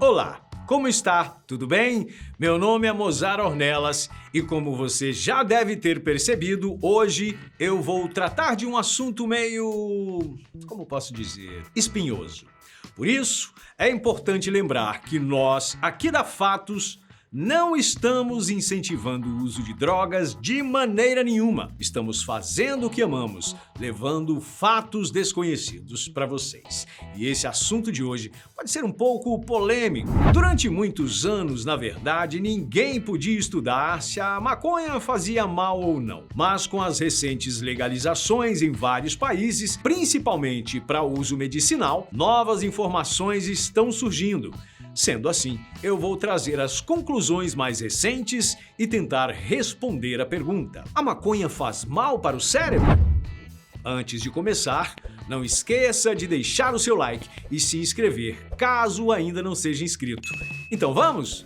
Olá, como está? Tudo bem? Meu nome é Mozart Ornelas e como você já deve ter percebido, hoje eu vou tratar de um assunto meio, como posso dizer, espinhoso. Por isso, é importante lembrar que nós, aqui da Fatos, não estamos incentivando o uso de drogas de maneira nenhuma. Estamos fazendo o que amamos, levando fatos desconhecidos para vocês. E esse assunto de hoje pode ser um pouco polêmico. Durante muitos anos, na verdade, ninguém podia estudar se a maconha fazia mal ou não. Mas com as recentes legalizações em vários países, principalmente para uso medicinal, novas informações estão surgindo. Sendo assim, eu vou trazer as conclusões mais recentes e tentar responder a pergunta: a maconha faz mal para o cérebro? Antes de começar, não esqueça de deixar o seu like e se inscrever, caso ainda não seja inscrito. Então vamos?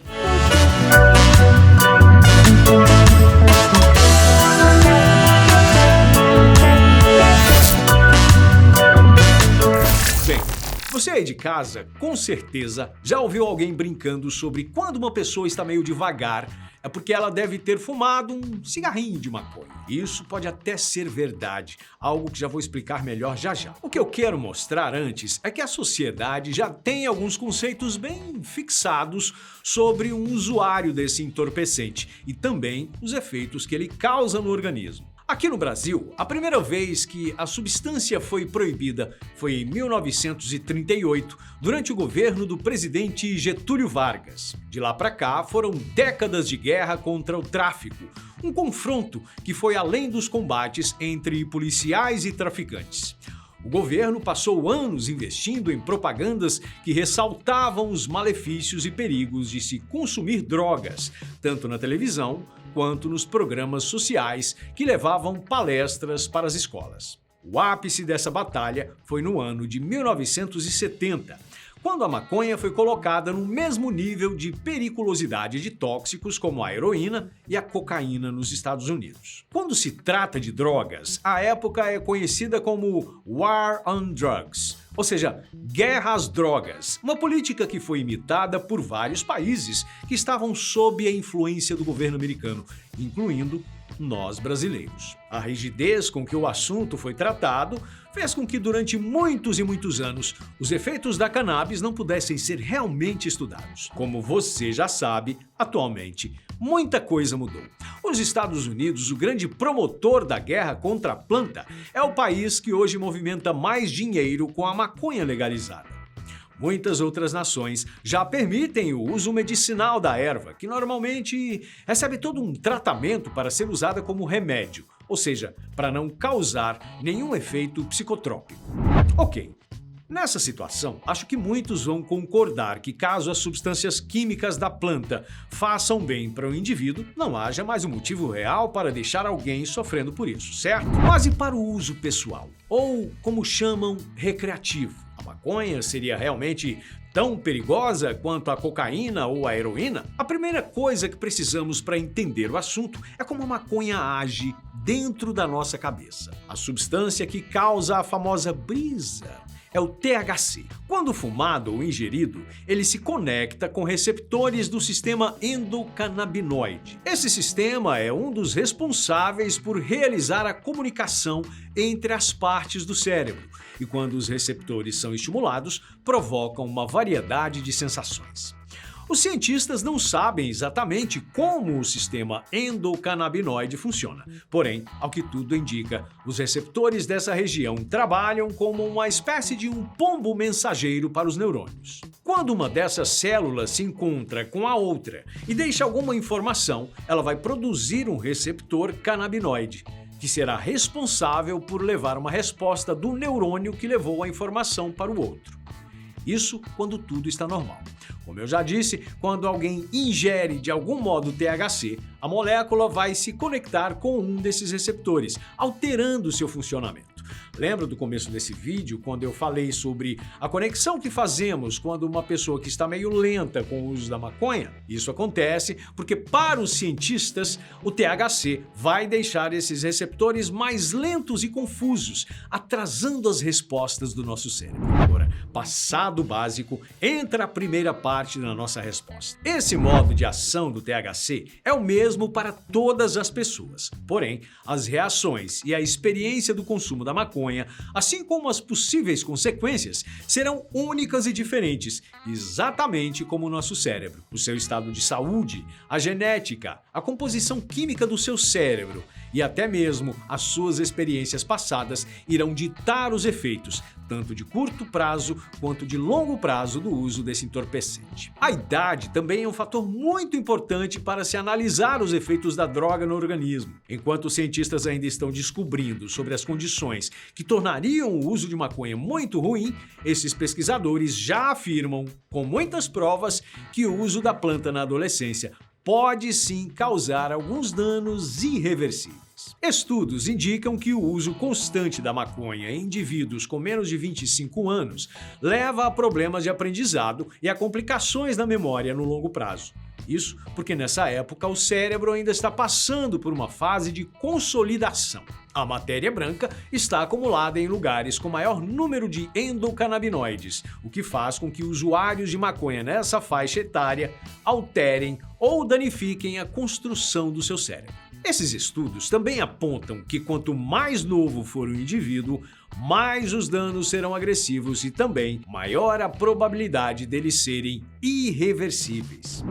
Você aí de casa, com certeza, já ouviu alguém brincando sobre quando uma pessoa está meio devagar, é porque ela deve ter fumado um cigarrinho de maconha. Isso pode até ser verdade, algo que já vou explicar melhor já já. O que eu quero mostrar antes é que a sociedade já tem alguns conceitos bem fixados sobre um usuário desse entorpecente e também os efeitos que ele causa no organismo. Aqui no Brasil, a primeira vez que a substância foi proibida foi em 1938, durante o governo do presidente Getúlio Vargas. De lá para cá, foram décadas de guerra contra o tráfico, um confronto que foi além dos combates entre policiais e traficantes. O governo passou anos investindo em propagandas que ressaltavam os malefícios e perigos de se consumir drogas, tanto na televisão quanto nos programas sociais que levavam palestras para as escolas. O ápice dessa batalha foi no ano de 1970, quando a maconha foi colocada no mesmo nível de periculosidade de tóxicos como a heroína e a cocaína nos Estados Unidos. Quando se trata de drogas, a época é conhecida como War on Drugs, ou seja, guerra às drogas, uma política que foi imitada por vários países que estavam sob a influência do governo americano, incluindo nós brasileiros. A rigidez com que o assunto foi tratado fez com que durante muitos e muitos anos os efeitos da cannabis não pudessem ser realmente estudados. Como você já sabe, atualmente muita coisa mudou. Os Estados Unidos, o grande promotor da guerra contra a planta, é o país que hoje movimenta mais dinheiro com a maconha legalizada. Muitas outras nações já permitem o uso medicinal da erva, que normalmente recebe todo um tratamento para ser usada como remédio, ou seja, para não causar nenhum efeito psicotrópico. Ok. Nessa situação, acho que muitos vão concordar que caso as substâncias químicas da planta façam bem para o indivíduo, não haja mais um motivo real para deixar alguém sofrendo por isso, certo? Mas e para o uso pessoal? Ou, como chamam, recreativo? A maconha seria realmente tão perigosa quanto a cocaína ou a heroína? A primeira coisa que precisamos para entender o assunto é como a maconha age dentro da nossa cabeça. A substância que causa a famosa brisa é o THC. Quando fumado ou ingerido, ele se conecta com receptores do sistema endocannabinoide. Esse sistema é um dos responsáveis por realizar a comunicação entre as partes do cérebro, e quando os receptores são estimulados, provocam uma variedade de sensações. Os cientistas não sabem exatamente como o sistema endocannabinoide funciona. Porém, ao que tudo indica, os receptores dessa região trabalham como uma espécie de um pombo mensageiro para os neurônios. Quando uma dessas células se encontra com a outra e deixa alguma informação, ela vai produzir um receptor canabinoide, que será responsável por levar uma resposta do neurônio que levou a informação para o outro. Isso quando tudo está normal. Como eu já disse, quando alguém ingere de algum modo THC, a molécula vai se conectar com um desses receptores, alterando seu funcionamento. Lembra do começo desse vídeo, quando eu falei sobre a conexão que fazemos quando uma pessoa que está meio lenta com o uso da maconha? Isso acontece porque, para os cientistas, o THC vai deixar esses receptores mais lentos e confusos, atrasando as respostas do nosso cérebro. Agora, passado o básico, entra a primeira parte da nossa resposta. Esse modo de ação do THC é o mesmo para todas as pessoas. Porém, as reações e a experiência do consumo da maconha, assim como as possíveis consequências, serão únicas e diferentes, exatamente como o nosso cérebro. O seu estado de saúde, a genética, a composição química do seu cérebro e até mesmo as suas experiências passadas irão ditar os efeitos, tanto de curto prazo quanto de longo prazo do uso desse entorpecente. A idade também é um fator muito importante para se analisar os efeitos da droga no organismo. Enquanto os cientistas ainda estão descobrindo sobre as condições que tornariam o uso de maconha muito ruim, esses pesquisadores já afirmam, com muitas provas, que o uso da planta na adolescência pode sim causar alguns danos irreversíveis. Estudos indicam que o uso constante da maconha em indivíduos com menos de 25 anos leva a problemas de aprendizado e a complicações na memória no longo prazo. Isso porque nessa época o cérebro ainda está passando por uma fase de consolidação. A matéria branca está acumulada em lugares com maior número de endocannabinoides, o que faz com que usuários de maconha nessa faixa etária alterem ou danifiquem a construção do seu cérebro. Esses estudos também apontam que quanto mais novo for o indivíduo, mais os danos serão agressivos e também maior a probabilidade deles serem irreversíveis.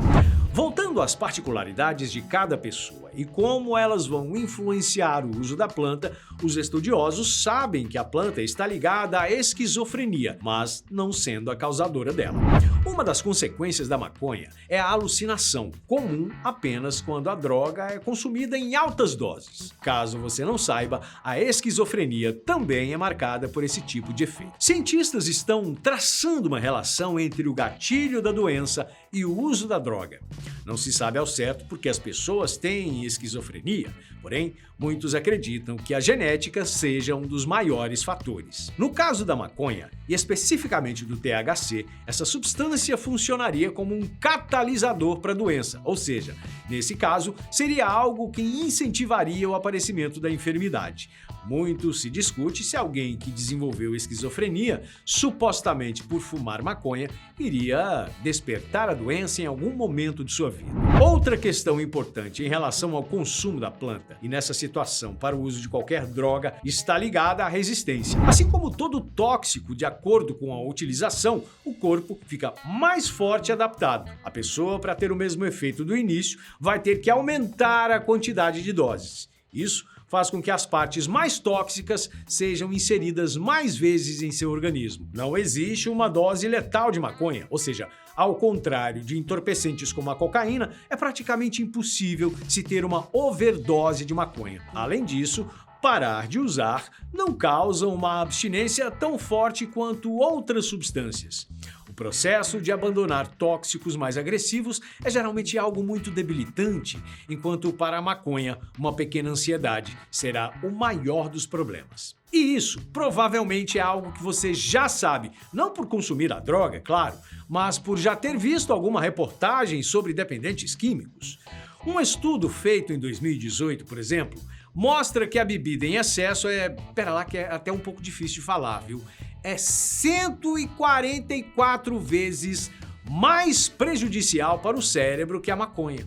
Voltando às particularidades de cada pessoa e como elas vão influenciar o uso da planta, os estudiosos sabem que a planta está ligada à esquizofrenia, mas não sendo a causadora dela. Uma das consequências da maconha é a alucinação, comum apenas quando a droga é consumida em altas doses. Caso você não saiba, a esquizofrenia também é marcada por esse tipo de efeito. Cientistas estão traçando uma relação entre o gatilho da doença e o uso da droga. Não se sabe ao certo porque as pessoas têm esquizofrenia, porém, muitos acreditam que a genética seja um dos maiores fatores. No caso da maconha, e especificamente do THC, essa substância funcionaria como um catalisador para a doença, ou seja, nesse caso, seria algo que incentivaria o aparecimento da enfermidade. Muito se discute se alguém que desenvolveu esquizofrenia, supostamente por fumar maconha, iria despertar a doença em algum momento de sua vida. Outra questão importante em relação ao consumo da planta, e nessa situação para o uso de qualquer droga, está ligada à resistência. Assim como todo tóxico, de acordo com a utilização, o corpo fica mais forte e adaptado. A pessoa, para ter o mesmo efeito do início, vai ter que aumentar a quantidade de doses. Isso faz com que as partes mais tóxicas sejam inseridas mais vezes em seu organismo. Não existe uma dose letal de maconha, ou seja, ao contrário de entorpecentes como a cocaína, é praticamente impossível se ter uma overdose de maconha. Além disso, parar de usar não causa uma abstinência tão forte quanto outras substâncias. O processo de abandonar tóxicos mais agressivos é geralmente algo muito debilitante, enquanto para a maconha, uma pequena ansiedade será o maior dos problemas. E isso provavelmente é algo que você já sabe, não por consumir a droga, claro, mas por já ter visto alguma reportagem sobre dependentes químicos. Um estudo feito em 2018, por exemplo, mostra que a bebida em excesso pera lá que é até um pouco difícil de falar, viu? É 144 vezes mais prejudicial para o cérebro que a maconha.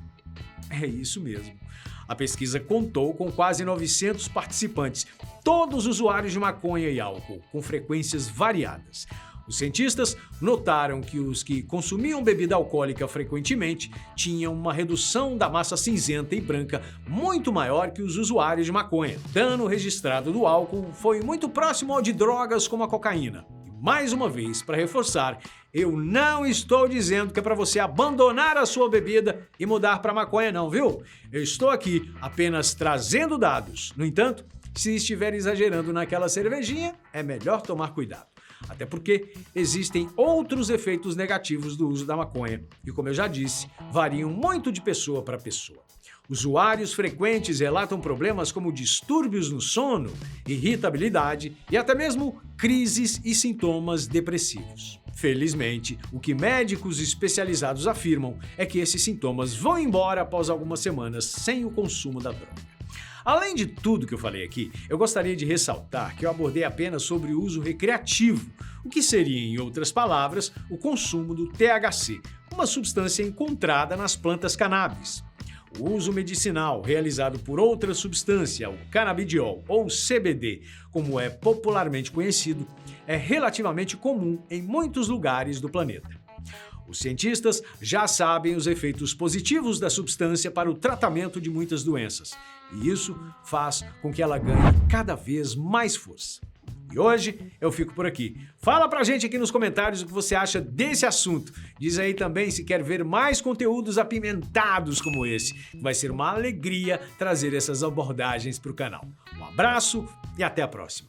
É isso mesmo. A pesquisa contou com quase 900 participantes, todos usuários de maconha e álcool, com frequências variadas. Os cientistas notaram que os que consumiam bebida alcoólica frequentemente tinham uma redução da massa cinzenta e branca muito maior que os usuários de maconha. O dano registrado do álcool foi muito próximo ao de drogas como a cocaína. E mais uma vez, para reforçar, eu não estou dizendo que é para você abandonar a sua bebida e mudar para maconha não, viu? Eu estou aqui apenas trazendo dados. No entanto, se estiver exagerando naquela cervejinha, é melhor tomar cuidado. Até porque existem outros efeitos negativos do uso da maconha e, como eu já disse, variam muito de pessoa para pessoa. Usuários frequentes relatam problemas como distúrbios no sono, irritabilidade e até mesmo crises e sintomas depressivos. Felizmente, o que médicos especializados afirmam é que esses sintomas vão embora após algumas semanas sem o consumo da droga. Além de tudo que eu falei aqui, eu gostaria de ressaltar que eu abordei apenas sobre o uso recreativo, o que seria, em outras palavras, o consumo do THC, uma substância encontrada nas plantas cannabis. O uso medicinal realizado por outra substância, o canabidiol ou CBD, como é popularmente conhecido, é relativamente comum em muitos lugares do planeta. Os cientistas já sabem os efeitos positivos da substância para o tratamento de muitas doenças, e isso faz com que ela ganhe cada vez mais força. E hoje eu fico por aqui. Fala pra gente aqui nos comentários o que você acha desse assunto. Diz aí também se quer ver mais conteúdos apimentados como esse. Vai ser uma alegria trazer essas abordagens pro canal. Um abraço e até a próxima.